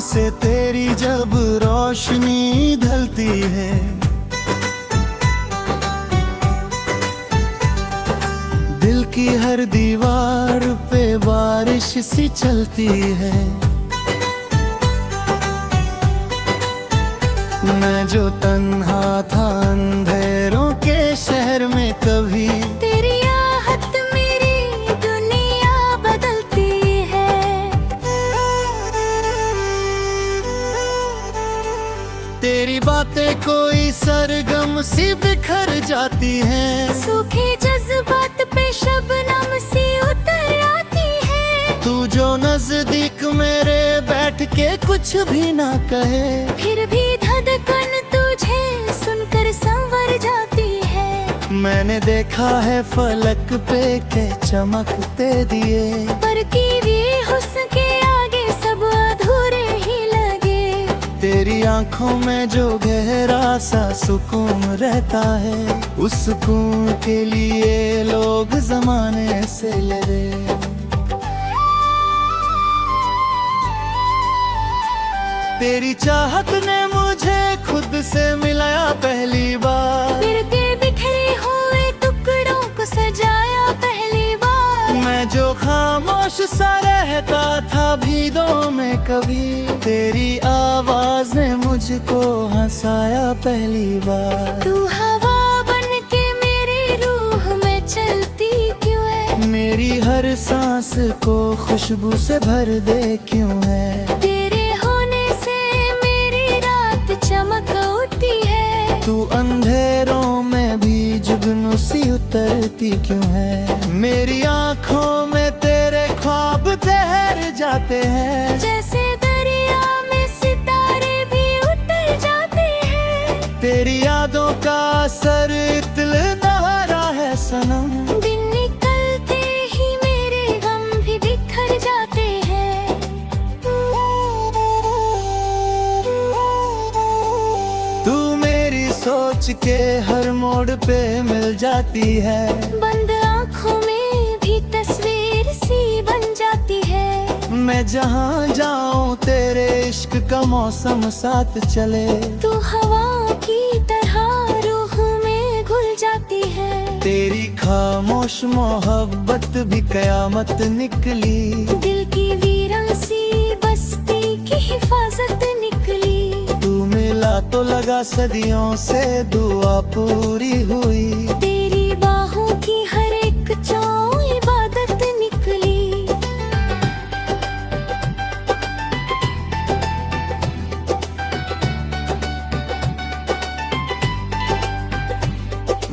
से तेरी जब रोशनी ढलती है, दिल की हर दीवार पे बारिश सी चलती है। मैं जो तन्हा था अंधेरों के शहर में, कभी तेरी आहट मेरी दुनिया बदलती है। तेरी बातें कोई सरगम सी बिखर जाती हैं। सूखे जज्बात पे शबनम सी उतर आती है। तू जो नजदीक मेरे बैठ के कुछ भी ना कहे, फिर भी धड़कन तुझे सुनकर संवर जाती है। मैंने देखा है फलक पे के चमकते दिए, पर कीवी हुस्न के आगे सब अधूरे ही लगे। तेरी आंखों में जो गहरा सा सुकून रहता है, उस सुकून के लिए लोग जमाने से लड़े। तेरी चाहत ने मुझे खुद से मिलाया पहली बार, फिर के बिखरे हुए टुकड़ों को सजाया पहली बार। मैं जो खामोश सा रहता था भीड़ों में, कभी तेरी आवाज ने मुझको हंसाया पहली बार। तू हवा बन के मेरी रूह में चलती क्यों है? मेरी हर सांस को खुशबू से भर दे क्यों है? तेरे होने से मेरी रात चमक उठती है। तू अंधेरों में भी जुगनू सी उतरती क्यों है? मेरी आंखों में तेरे ख्वाब ठहर जाते हैं, जैसे दरिया में सितारे भी उतर जाते हैं। तेरी यादों का असर इतना है सनम, दिन निकलते ही मेरे गम भी बिखर जाते हैं। तू मेरी सोच के हर मोड़ पे मिल जाती है। बंद आँखों में भी तस्वीर सी बन जाती है। मैं जहाँ जाऊँ तेरे इश्क का मौसम साथ चले, तू हवा की तरह रूह में घुल जाती है। तेरी खामोश मोहब्बत भी कयामत निकली, दिल की वीरान सी बस्ती की हिफाजत निकली। तू मिला तो लगा सदियों से दुआ पूरी हुई। तेरी बाहों की हर एक चाँव इबादत निकली।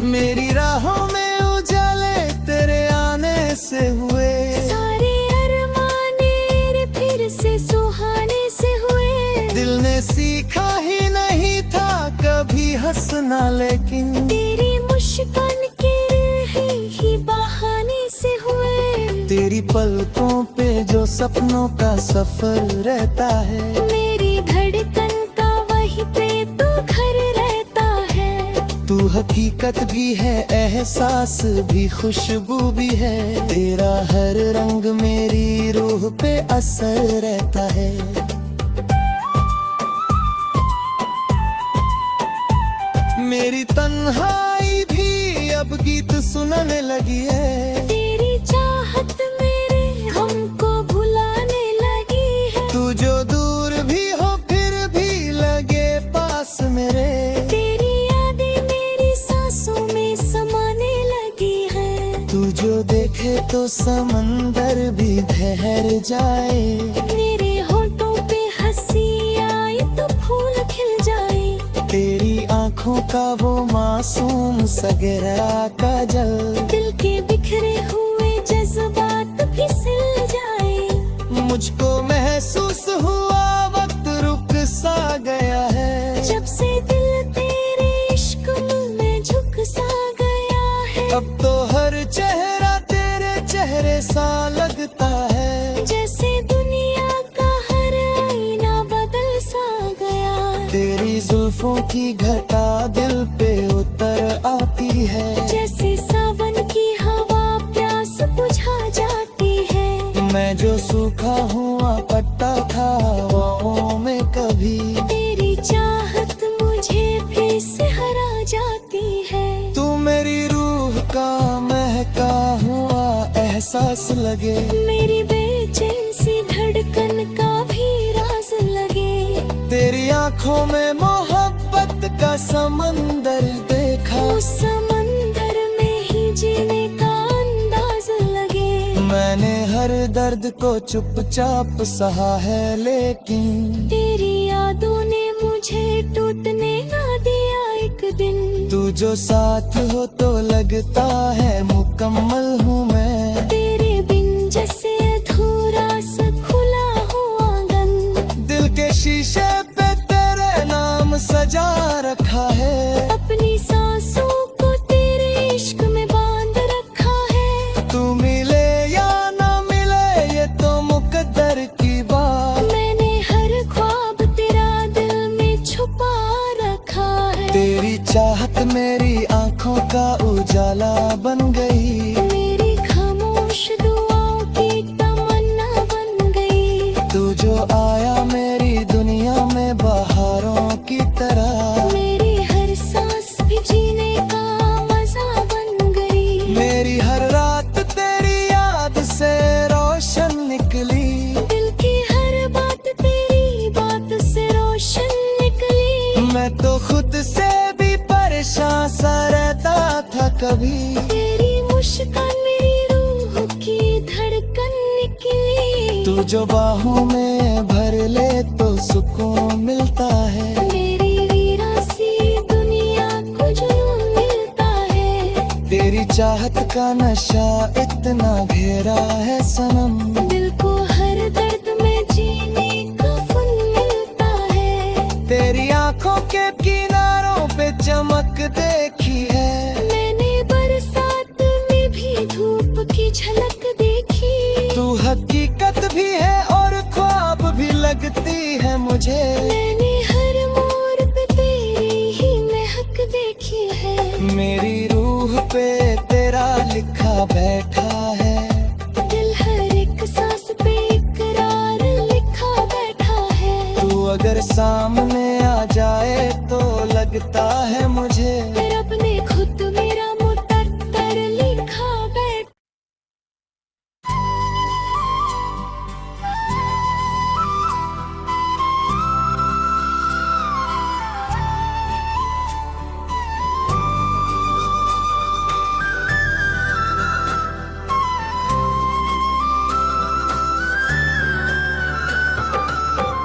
मेरी राहों में उजाले तेरे आने से हुए, सारे अरमाने फिर से सुहाने से हुए। दिल ने सीखा ही नहीं था कभी हंसना, लेकिन तेरी मुस्कान के ही बहाने से हुए। तेरी पलकों पे जो सपनों का सफर रहता है, मेरी धड़कन का वही पे तो घर रहता है। तू हकीकत भी है, एहसास भी, खुशबू भी है। तेरा हर रंग मेरी रूह पे असर रहता है। मेरी तन्हाई भी अब गीत सुनाने लगी है। तेरी चाहत मेरे हमको भुलाने लगी है। तू जो दूर भी हो फिर भी लगे पास मेरे, तेरी यादें मेरी सांसों में समाने लगी है। तू जो देखे तो समंदर भी ठहर जाए। मेरे होठों पे हंसी आए तो फूल खिल जाए। तेरी आंखों का वो मासूम सा गहरा काजल, दिल के बिखरे हुए जज्बात फिसल जाए। मुझको महसूस हुआ वक्त रुक सा गया है। जब से दिल तेरे इश्क में झुक सा गया है। अब तो हर चेहरा तेरे चेहरे सा लगता है, जैसे दुनिया का हर आईना बदल सा गया। तेरी जुल्फों की घटा दिल पे उतर आती है, जैसे सावन की हवा प्यास बुझा जाती है। मैं जो सूखा हुआ पत्ता था हवाओं का हुआ एहसास लगे, मेरी बेचैन सी धड़कन का भी राज लगे। तेरी आंखों में मोहब्बत का समंदर देखा, उस समंदर में ही जीने का अंदाज लगे। मैंने हर दर्द को चुपचाप सहा है, लेकिन तेरी यादों ने मुझे टूटने ना दिया एक दिन। तू जो साथ हो तो लगता है मुकम्मल हूँ मैं। तेरे बिन जैसे अधूरा सा खुला हुआ आंगन, दिल के शीशे पे तेरे नाम सजा रखा है, अपनी सांसों को तेरे इश्क में बांध रखा है। तू मिले या ना मिले ये तो मुकद्दर की बात, मैंने हर ख्वाब तेरा दिल में छुपा रखा है। तेरी चाहत मेरी आंखों का उजाला बन गई, मेरी खामोश दुआओं की तमन्ना बन गई। तू जो आया मेरी दुनिया में बहारों की तरह, मेरी हर सांस भी जीने का मजा बन गई। मेरी हर रात तेरी याद से रोशन निकली, दिल की हर बात तेरी बात से रोशन निकली। मैं तो खुद से भी परेशान सा रहता था कभी, तेरी मुस्कान मेरी रूह की धड़कन निकली। तू जो बाहों में भर ले तो सुकून मिलता है, मेरी वीरान सी दुनिया को जुनून मिलता है। तेरी चाहत का नशा इतना गहरा है सनम, दिल को हर दर्द में जीने का फन मिलता है। तेरी आंखों के किनारों पे चमक देखी है, मैंने बरसात में भी धूप की झलक देखी। तू हकीकत भी है और ख्वाब भी लगती है मुझे, मैंने हर मोड़ पे तेरी ही महक देखी है। मेरी रूह पे तेरा लिखा बैठा है, दिल हर एक सांस पे इकरार लिखा बैठा है। तू अगर सामने आ जाए तो लगता है मुझे, फिर अपने खुद मेरा मुकद्दर लिखा बैठ।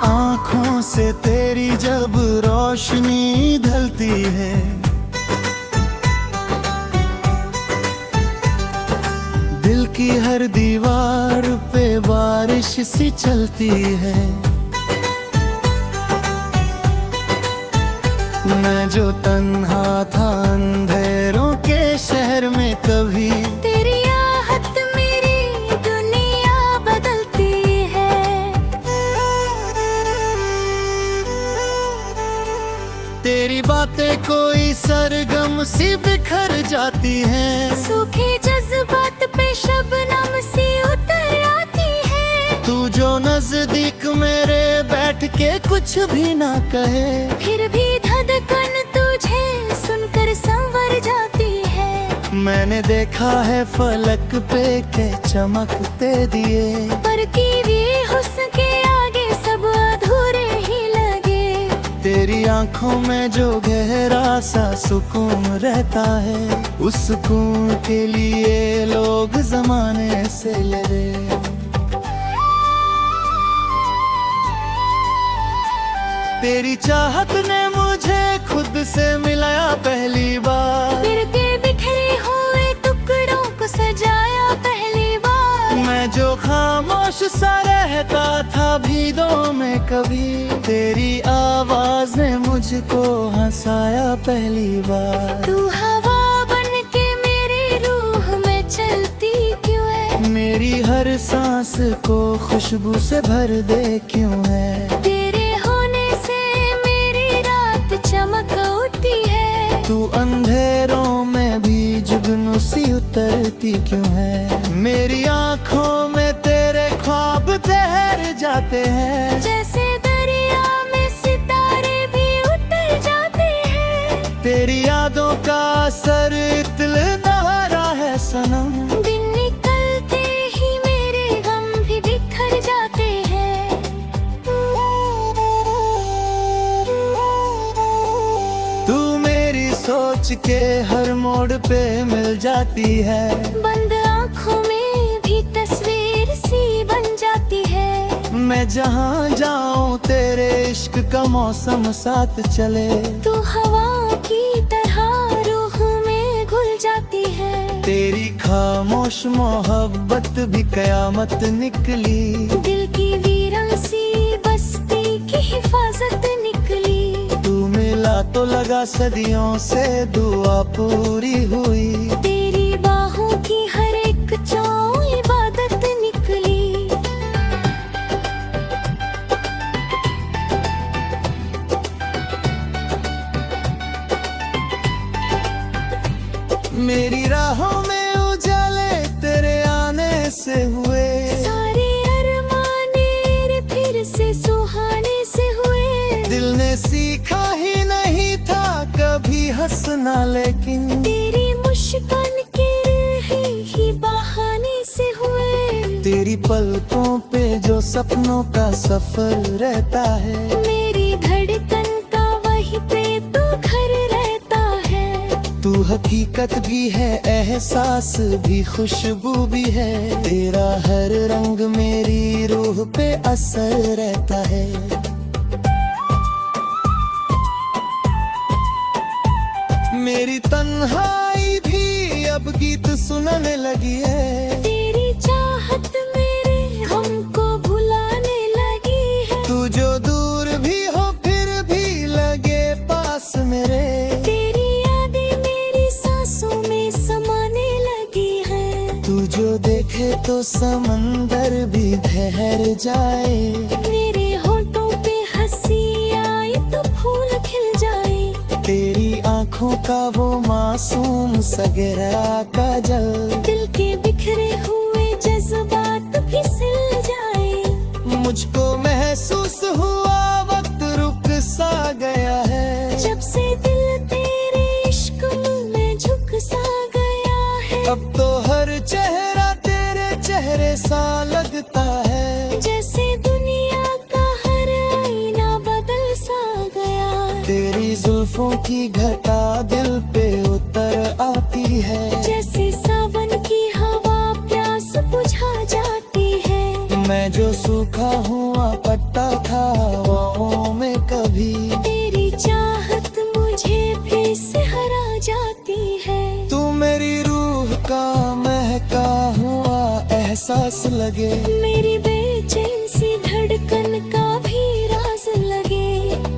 आँखों से तेरी जब रोशनी ढलती है, दिल की हर दीवार पे बारिश सी चलती है। मैं जो तन्हा था अंधेरों के शहर में कभी, तेरी आहट मेरी दुनिया बदलती है। तेरी बातें कोई सरगम सी बिखर जाती हैं, सूखे जज्बात पे शबनम सी उतर आती है। तू जो नजदीक मेरे बैठ के कुछ भी ना कहे, फिर भी धड़कन तुझे सुनकर संवर जाती है। मैंने देखा है फलक पे के चमकते दिए, पर कीवी हुस्न के आगे सब अधूरे ही लगे। तेरी आंखों में जो गहरा सा सुकून रहता है, उस सुकून के लिए लोग जमाने से लड़े। तेरी चाहत ने मुझे खुद से मिलाया पहली बार, फिर के बिखरे हुए टुकड़ों को सजाया पहली बार। मैं जो खामोश सा रहता था भीड़ों में कभी, तेरी आवाज ने मुझको हंसाया पहली बार। तू हवा बन के मेरी रूह में चलती क्यों है, मेरी हर सांस को खुशबू से भर दे क्यों है। तेरे होने से मेरी रात चमक उठी है। तू अंधेरों में भी जुगनू सी उतरती क्यों है। मेरी आंखों में तेरे ख्वाब ठहर जाते हैं, जैसे दरिया में सितारे भी उतर जाते हैं। तेरी यादों का असर इतना रहा है सनम, के हर मोड़ पे मिल जाती है। बंद आँखों में भी तस्वीर सी बन जाती है। मैं जहाँ जाऊँ तेरे इश्क का मौसम साथ चले। तू हवा की तरह रूह में घुल जाती है। तेरी खामोश मोहब्बत भी कयामत निकली। दिल की वीरान सी बस्ती की हिफाजत निकली। तू मिला तो लगा सदियों से दुआ पूरी हुई। तेरी बाहों की हर एक चाँव इबादत निकली। मेरी राहों में उजाले तेरे आने से हुए। सारे अरमाने फिर से सुहाने से हुए। दिल ने सीखा ही नहीं था कभी हंसना, लेकिन तेरी मुस्कान के ही बहाने से हुए। तेरी पलकों पे जो सपनों का सफर रहता है। मेरी धड़कन का वही पे तो घर रहता है। तू हकीकत भी है, एहसास भी, खुशबू भी है। तेरा हर रंग मेरी रूह पे असर रहता है। मेरी तन्हाई भी अब गीत सुनाने लगी है। तेरी चाहत मेरे हमको भुलाने लगी है। तू जो दूर भी हो फिर भी लगे पास मेरे। तेरी यादें मेरी सांसों में समाने लगी है। तू जो देखे तो समंदर भी ठहर जाए। मेरे होठों पे हंसी आए तो फूल खिल जाए। तेरी आँखों का वो मासूम सगरा का जल। दिल के बिखरे हुए जज्बात फिसल जाए। मुझको महसूस हुआ वक्त रुक सा गया है। जब से दिल तेरे इश्क में झुक सा गया है। अब तो हर चेहरा तेरे चेहरे सा लगता है। जैसे दुनिया का हर आईना बदल सा गया है। तेरी जुल्फों की घटा दिल पे उतर आती है। जैसे सावन की हवा प्यास बुझा जाती है। मैं जो सूखा हुआ पत्ता था हवाओं में कभी। तेरी चाहत मुझे फिर से हरा जाती है। तू मेरी रूह का महका हुआ एहसास लगे। मेरी बेचैन सी धड़कन का भी राज लगे।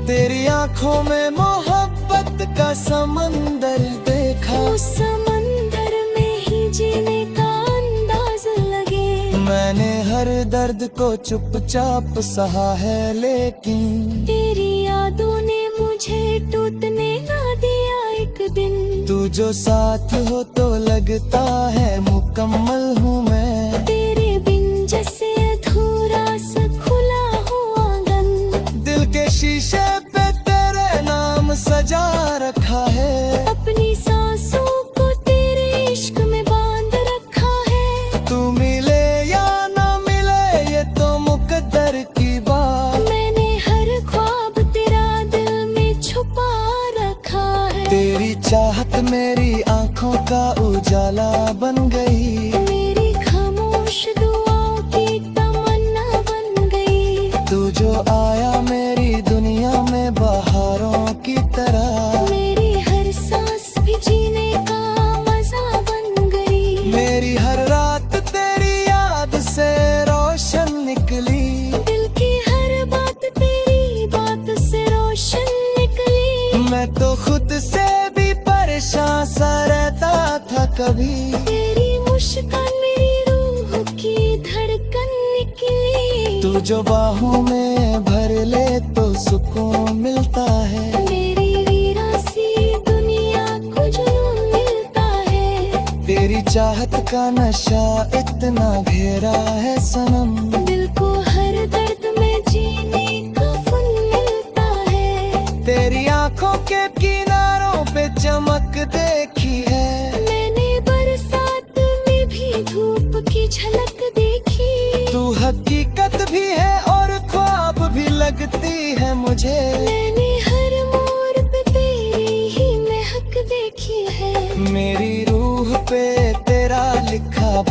तेरी आँखों में मोहब्बत का समंदर देखा। उस समंदर में ही जीने का अंदाज लगे। मैंने हर दर्द को चुपचाप सहा है, लेकिन तेरी यादों ने मुझे टूटने ना दिया एक दिन। तू जो साथ हो तो लगता है मुकम्मल हूँ मैं। तेरे बिन जैसे अधूरा सा खुला हुआ आंगन। दिल के शीशे पे तेरे नाम सजा रखा है। अपनी सांसों को तेरे इश्क में बांध रखा है। तू मिले या ना मिले ये तो मुकद्दर की बात। मैंने हर ख्वाब तेरा दिल में छुपा रखा है। तेरी चाहत मेरी आँखों का उजाला बन गई। मेरी खामोश दुआओं की तमन्ना बन गई। तू जो आया मेरी दुनिया में बहारों की तरह। मेरी हर सांस भी जीने का मजा बन गई। मेरी हर रात तेरी याद से रोशन निकली। दिल की हर बात तेरी बात से रोशन निकली। मैं तो खुद से भी परेशान सा रहता था कभी। तेरी मुस्कान मेरी रूह की धड़कन निकली। तू जो बाहों में भर ले तो सुकून मिलता है। मेरी वीरान सी दुनिया को जुनून मिलता है। तेरी चाहत का नशा इतना गहरा है सनम। दिल को हर दर्द में जीने का फन मिलता है। तेरी आँखों के किनारों पे चमक देखी है। मैंने बरसात में भी धूप की झलक देखी। तू हकीकत भी है और ख्वाब भी लगती है मुझे। मैंने हर मोड़ पे तेरी ही महक देखी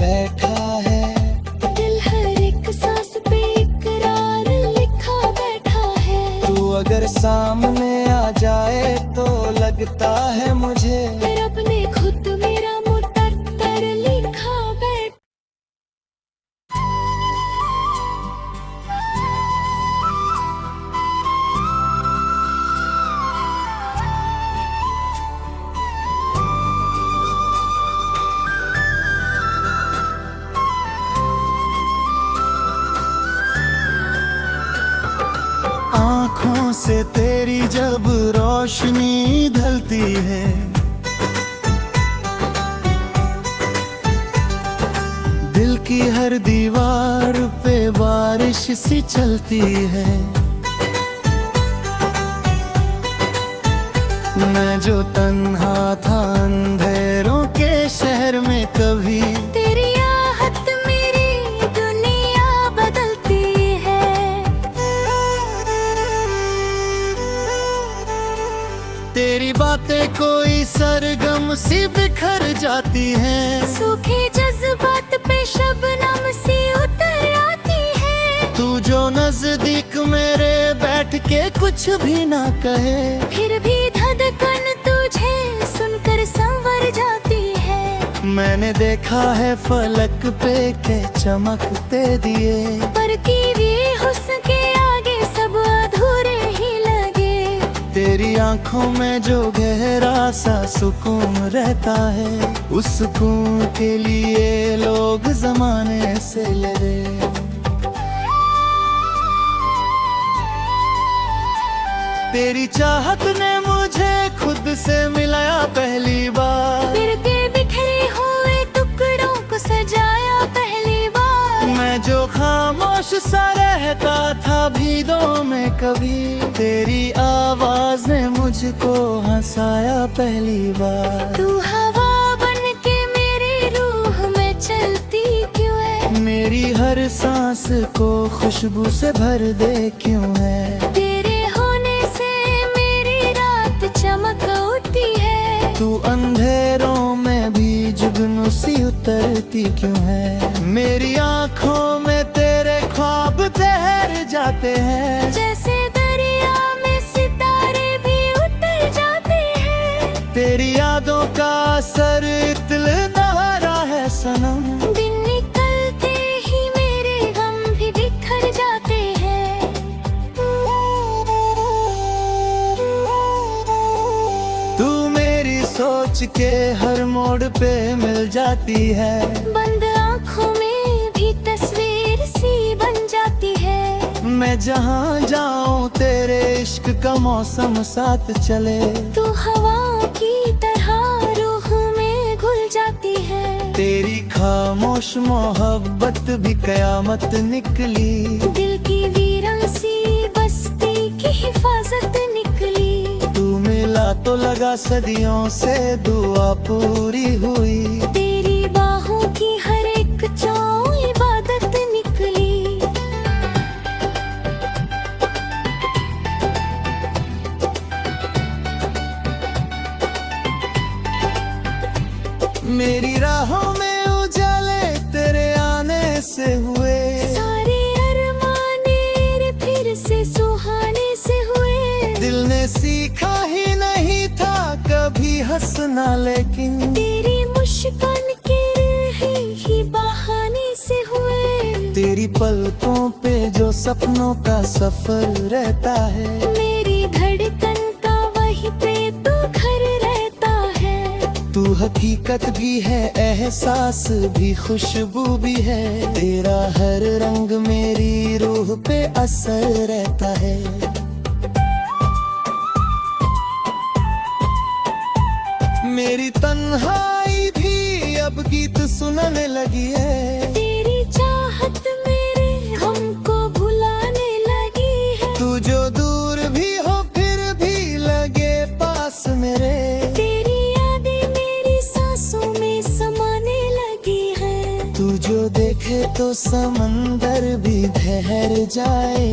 बैठा है। दिल हर एक सांस पे इकरार लिखा बैठा है। तू अगर सामने आ जाए तो लगता है मुझे फिर अपने खुद मेरा मुकद्दर लिखा बैठ। आँखों से तेरी जब रोशनी ढलती है, दिल की हर दीवार पे बारिश सी चलती है। मैं जो तन्हा था अंधेरों के शहर में, कभी तेरी आहट मेरी दुनिया बदलती है। तेरी बातें कोई सरगम सी बिखर जाती हैं। सूखे जज्बात पे शबनम सी उतर आती है। तू जो नजदीक मेरे बैठ के कुछ भी ना कहे, फिर भी धड़कन तुझे सुनकर संवर जाती है। मैंने देखा है फलक पे के चमकते दिए, पर कीवी हुस्न के आगे सब अधूरे ही लगे। तेरी आंखों में जो गहरा सा सुकून रहता है, उस सुकून के लिए लोग जमाने से लड़े। तेरी चाहत ने मुझे खुद से मिलाया पहली बार, फिर के बिखरे हुए टुकड़ों को सजाया पहली बार। मैं जो खामोश सा रहता था भीड़ों में, कभी तेरी आवाज ने मुझको हंसाया पहली बार। तू हवा बन के मेरी रूह में चलती क्यों है? मेरी हर सांस को खुशबू से भर दे क्यों है? तेरे होने से मेरी रात चमक उठी है। तू अंधेरों में भी जुगनू सी उतरती क्यों है? मेरी आंखों में तेरे ख्वाब ठहर जाते हैं, जैसे दरिया में सितारे भी उतर जाते हैं। तेरी यादों का असर इतना है सनम, दिन निकलते ही मेरे गम भी बिखर जाते हैं। तू मेरी सोच के हर मोड़ पे मिल जाती है। बंद आँखों में भी तस्वीर सी बन जाती है। मैं जहाँ जाऊँ तेरे इश्क का मौसम साथ चले। तू हवा की तरह रूह में घुल जाती है। तेरी खामोश मोहब्बत भी कयामत निकली, दिल की वीरान सी बस्ती की हिफाजत निकली। तू मिला तो लगा सदियों से दुआ पूरी हुई। तेरी बाहों की हर एक चाँव इबादत निकली। मेरी राहों में उजाले तेरे आने से हुए, सारे अरमाने फिर से सुहाने से हुए। दिल ने सीखा ही नहीं था कभी हंसना, लेकिन तेरी मुस्कान के ही बहाने से हुए। तेरी पलकों पे जो सपनों का सफर रहता है, मेरी धड़कन का वही पे तो घर रहता है। तू हकीकत भी है, एहसास भी, खुशबू भी है। तेरा हर रंग मेरी रूह पे असर रहता है। मेरी तन्हाई भी अब गीत सुनाने लगी है। तेरी चाहत मेरे हमको भुलाने लगी है। तू जो दूर भी हो फिर भी लगे पास मेरे। तेरी यादें मेरी सांसों में समाने लगी है। तू जो देखे तो समंदर भी ठहर जाए।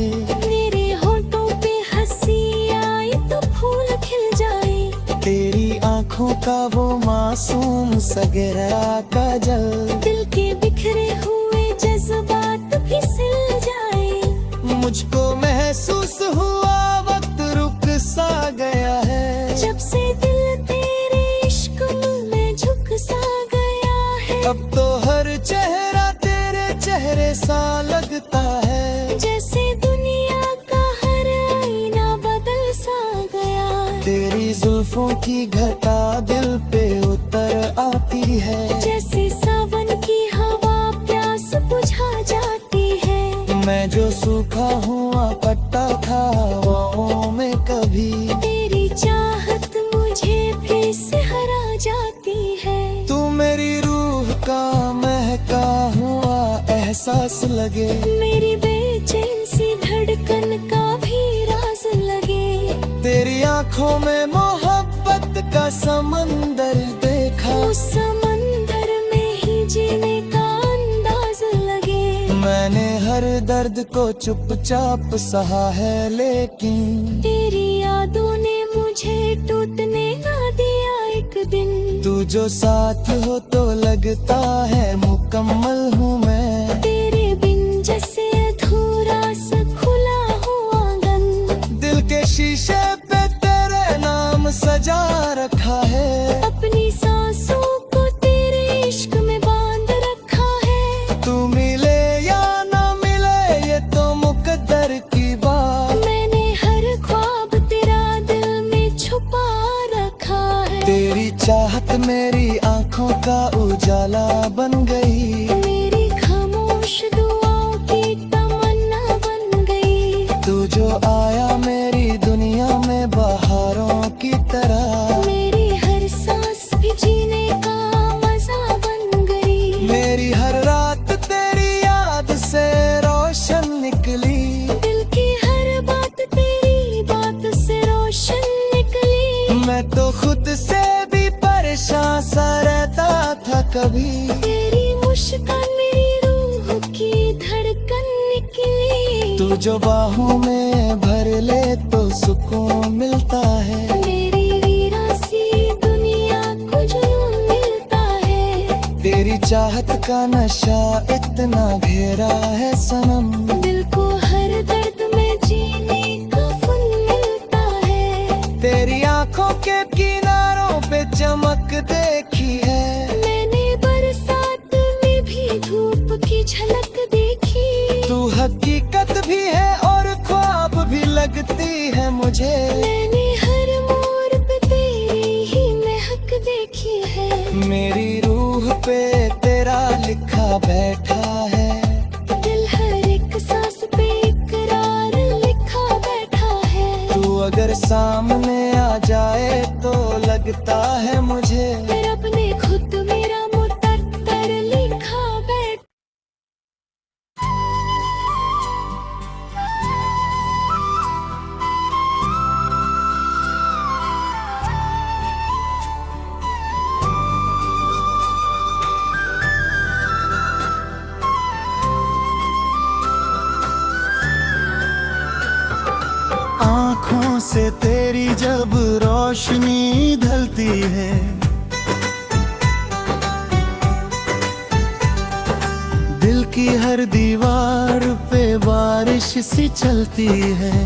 मेरे होठों पे हंसी आए तो फूल खिल जाए। तेरी आंखों आँखों का वो मासूम सगेरा का जल, दिल के बिखरे हुए जज्बात फिसल जाए। मुझको महसूस हुआ वक्त रुक सा गया है। जब से दिल तेरे इश्क में झुक सा गया है। अब तो हर चेहरा तेरे चेहरे सा लगता है। जैसे दुनिया का हर आईना बदल सा गया है। तेरी जुल्फों की घटा दिल पे उतर आती है। जैसे सावन की हवा प्यास बुझा जाती है। मैं जो सूखा हुआ पट्टा था हवाओं में कभी, तेरी चाहत मुझे फिर से हरा जाती है। तू मेरी रूह का महका हुआ एहसास लगे। मेरी बेचैन सी धड़कन का भी राज लगे। तेरी आंखों में मोहब्बत का समंदर देखा। उस समंदर में ही जीने का अंदाज लगे। मैंने हर दर्द को चुपचाप सहा है, लेकिन तेरी यादों ने मुझे टूटने ना दिया एक दिन। तू जो साथ हो तो लगता है मुकम्मल हूँ मैं। तेरे बिन जैसे अधूरा सा खुला हुआ आंगन। दिल के शीशे पे तेरे नाम सजा रखा है। अपनी सांसों को तेरे इश्क में बांध रखा है। तू मिले या ना मिले ये तो मुकद्दर की बात। मैंने हर ख्वाब तेरा दिल में छुपा रखा है। तेरी चाहत मेरी आंखों का उजाला बन गई। मेरी खामोश दुआओं की तमन्ना बन गई। तू जो आया मेरी दुनिया में बहारों की तरह। मेरी हर सांस भी जीने का मजा बन गई। मेरी हर रात तेरी याद से रोशन निकली। दिल की हर बात तेरी बात से रोशन निकली। मैं तो खुद से भी परेशान सा रहता था कभी। तेरी मुस्कान मेरी रूह की धड़कन निकली। तू जो बाहों में भर ले तो सुकून मिलता है। मेरी वीरा सी दुनिया को जुनून मिलता है। तेरी चाहत का नशा इतना गहरा है सनम। दिल को हर दर्द में जीने का फन मिलता है। तेरी आंखों के किनारों पे चमक देखी है। मैंने बरसात में भी धूप की झलक देखी। तू हकीकत भी है और ख्वाब भी लगती है मुझे। मैंने हर मोड़ पे तेरी ही महक देखी है। मेरी रूह पे तेरा लिखा बैठा है। दिल हर एक सांस पे इकरार लिखा बैठा है। तू अगर सामने आ जाए तो लगता है मुझे फिर अपने खुद मेरा मुकद्दर लिखा बैठ। आँखों से तेरी जब रोशनी ढलती है, दिल की हर दीवार पे बारिश सी चलती है।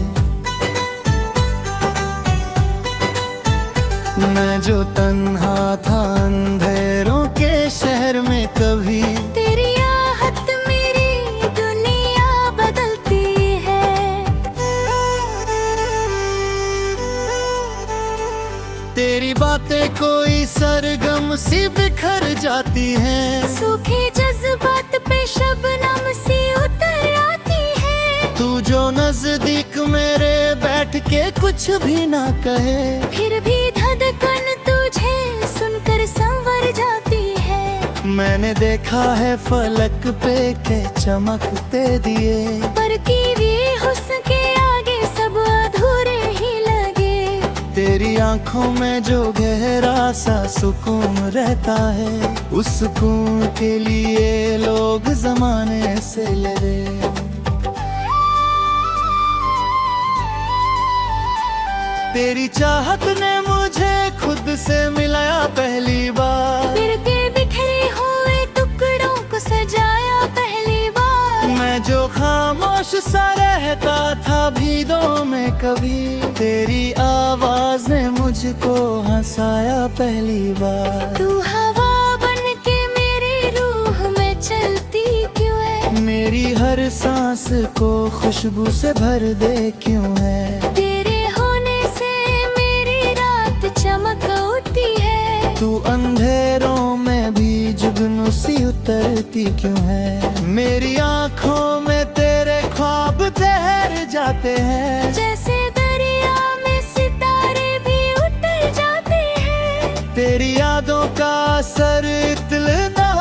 मैं जो तन्हा था अंधेरों के शहर में कभी, तेरी आहट मेरी दुनिया बदलती है। तेरी बातें कोई सरगम सी बिखर जाती हैं। सूखे जज्बात पे शबनम सी उतर आती है। तू जो नजदीक मेरे बैठ के कुछ भी ना कहे, फिर भी धड़कन तुझे सुनकर संवर जाती है। मैंने देखा है फलक पे के चमकते दिए, पर कीवी हुस्न के आगे सब अधूरे ही लगे। तेरी आंखों में जो गहरा सा सुकून रहता है, उस सुकून के लिए लोग जमाने से लड़े। तेरी चाहत ने मुझे खुद से मिलाया पहली बार, फिर के बिखरे हुए टुकड़ों को सजाया पहली बार। मैं जो खामोश सा रहता था भीड़ों में कभी, तेरी आवाज ने मुझको हंसाया पहली बार। तू हवा बन के मेरी रूह में चलती क्यों है, मेरी हर सांस को खुशबू से भर दे क्यों है। तेरे होने से मेरी रात चमक उठती है। तू अंधेरों में भी जुगनू सी उतरती क्यों है। मेरी आँखों में तेरे ख्वाब ठहर जाते हैं, जैसे दरिया में सितारे भी उतर जाते हैं। तेरी यादों का असर इतना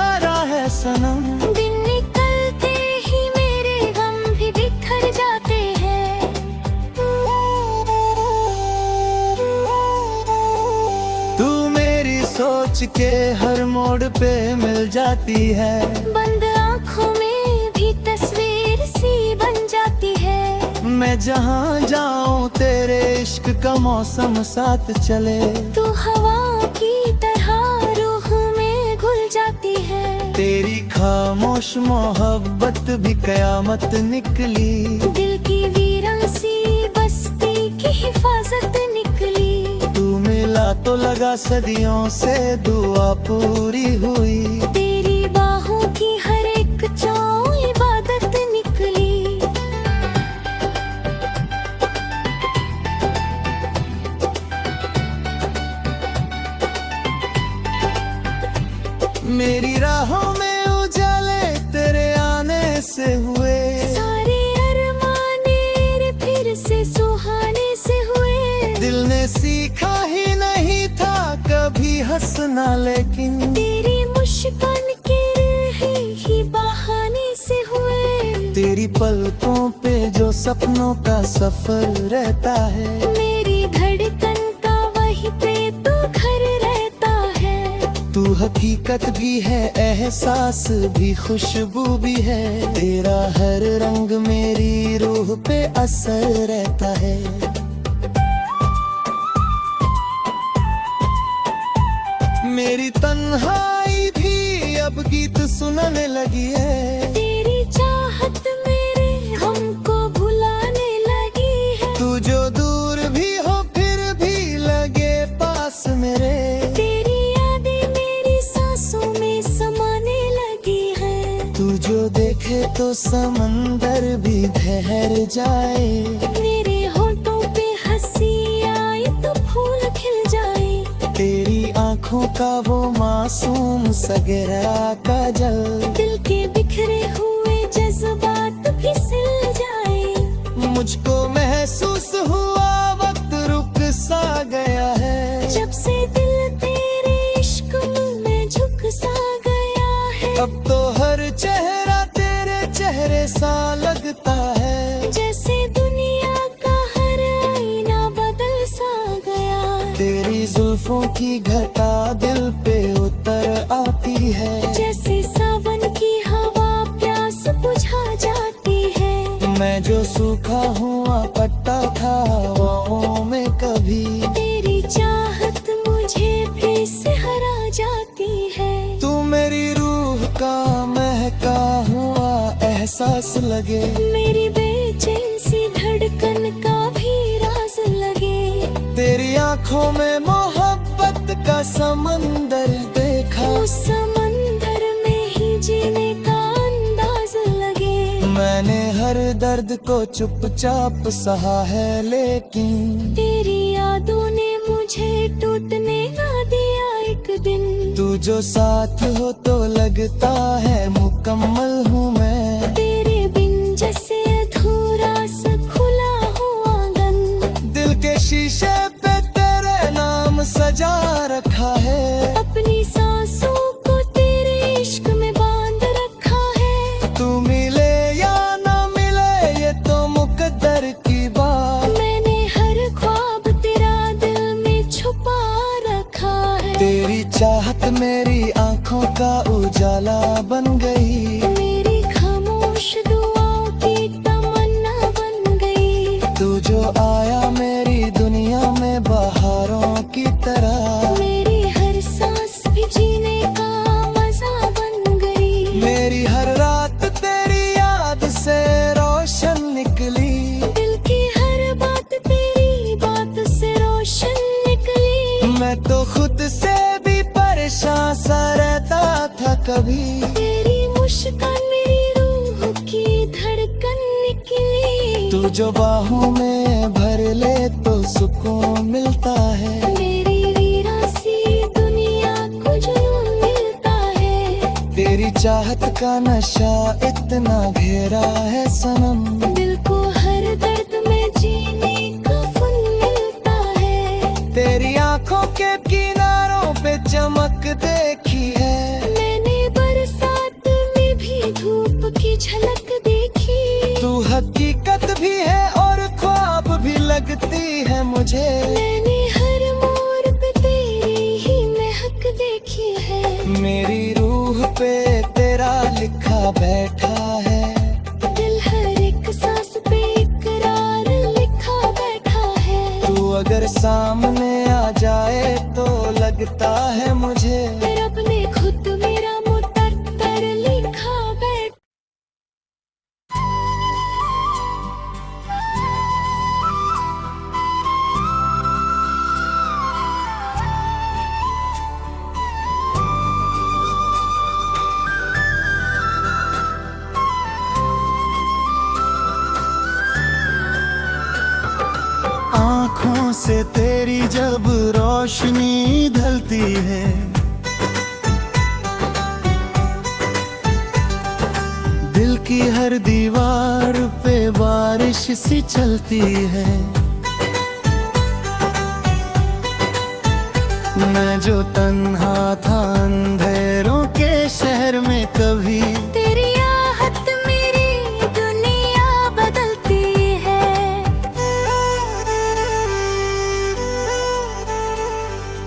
है सनम, दिन निकलते ही मेरे गम भी बिखर जाते हैं। तू मेरी सोच के हर मोड़ पे मिल जाती है। बंद आँखों में भी तस्वीर सी बन जाती है। मैं जहाँ जाऊँ तेरे इश्क का मौसम साथ चले। तू हवा की तरह रूह में घुल जाती है। तेरी खामोश मोहब्बत भी कयामत निकली, दिल की वीरान सी बस्ती की हिफाजत निकली। तू मिला तो लगा सदियों से दुआ पूरी हुई। तेरी बाहों की हर एक चाँव इबादत निकली। मेरी राहों में उजाले तेरे आने से हुए, सारे अरमाने फिर से सुहाने से हुए। दिल ने सीखा ही नहीं था कभी हंसना, लेकिन तेरी मुस्कान के ही बहाने से हुए। तेरी पलकों पे जो सपनों का सफर रहता है, मेरी धड़कन का वही पे तो घर रहता है। तू हकीकत भी है, एहसास भी, खुशबू भी है। तेरा हर रंग मेरी रूह पे असर रहता है। मेरी तन्हाई भी अब गीत सुनाने लगी है। तेरी चाहत मेरे हमको भुलाने लगी है। तू जो दूर भी हो फिर भी लगे पास मेरे। तेरी यादें मेरी सांसों में समाने लगी है। तू जो देखे तो समंदर भी ठहर जाए। मेरे होठों पे हंसी आए तो फूल खिल जाए। तेरी आँखों का वो मासूम सा गहरा काजल, दिल के बिखरे हुए जज्बात फिसल जाए। मुझको महसूस हुआ वक्त रुक सा गया है। जब से दिल तेरे इश्क में झुक सा गया है। अब तो हर चेहरा तेरे चेहरे सा लगता है, जैसे दुनिया का हर आईना बदल सा गया। तेरी जुल्फों की घटा दिल पे उतर आती है, जैसे सावन की हवा प्यास बुझा जाती है। मैं जो सूखा हुआ पट्टा था हवाओं में कभी, तेरी चाहत मुझे फिर से हरा जाती है। तू मेरी रूह का महका हुआ एहसास लगे। मेरी बेचैन सी धड़कन का भी राज लगे। तेरी आँखों में मोहब्बत का समंदर देखा, उस समंदर में ही जीने का अंदाज लगे। मैंने हर दर्द को चुपचाप सहा है, लेकिन तेरी यादों ने मुझे टूटने ना दिया एक दिन। तू जो साथ हो तो लगता है मुकम्मल हूँ मैं। तेरे बिन जैसे अधूरा सा खुला हुआ आंगन। दिल के शीशे पे तेरे नाम सजा रखा है। अपनी सांसों को तेरे इश्क में बांध रखा है। तू मिले या ना मिले ये तो मुकद्दर की बात। मैंने हर ख्वाब तेरा दिल में छुपा रखा है। तेरी चाहत मेरी आँखों का उजाला बन गई। मेरी खामोश दुआओं की तमन्ना बन गई। तू जो आया मेरी दुनिया में जो बाहों में भर ले तो सुकून मिलता है। मेरी वीरासी दुनिया को जुनून मिलता है। तेरी चाहत का नशा इतना गहरा है सनम, दिल को हर दर्द में जीने का फन मिलता है। तेरी आंखों के किनारों पे चमक देखी है। मैंने बरसात में भी धूप की झलक देखी। तू हकीकत भी है और ख्वाब भी लगती है मुझे। मैंने हर मोड़ पे तेरी ही महक देखी है। मेरी रूह पे तेरा लिखा बैठा है। दिल हर एक सांस पे इकरार लिखा बैठा है। तू अगर सामने आ जाए तो लगता है मुझे रब ने खुद मेरा मुकद्दर लिखा बैठा। आँखों से तेरी जब रोशनी ढलती है, दिल की हर दीवार पे बारिश सी चलती है। मैं जो तन्हा था अंधेरों के शहर में, कभी तेरी आहट मेरी दुनिया बदलती है।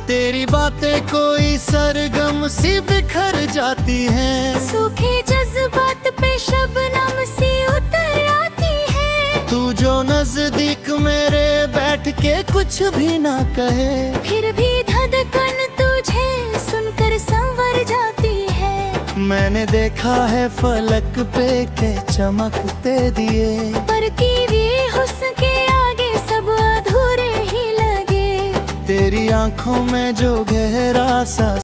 तेरी बातें कोई सरगम सी बिखर जाती हैं। सूखे जज्बात पे शबनम सी उतर आती है। तू जो नजदीक मेरे बैठ के कुछ भी ना कहे, फिर भी धड़कन तुझे सुनकर संवर जाती है। मैंने देखा है फलक पे के चमकते दिए, पर कीवी हुस्न के आगे सब अधूरे ही लगे। तेरी आंखों में जो गहरा सा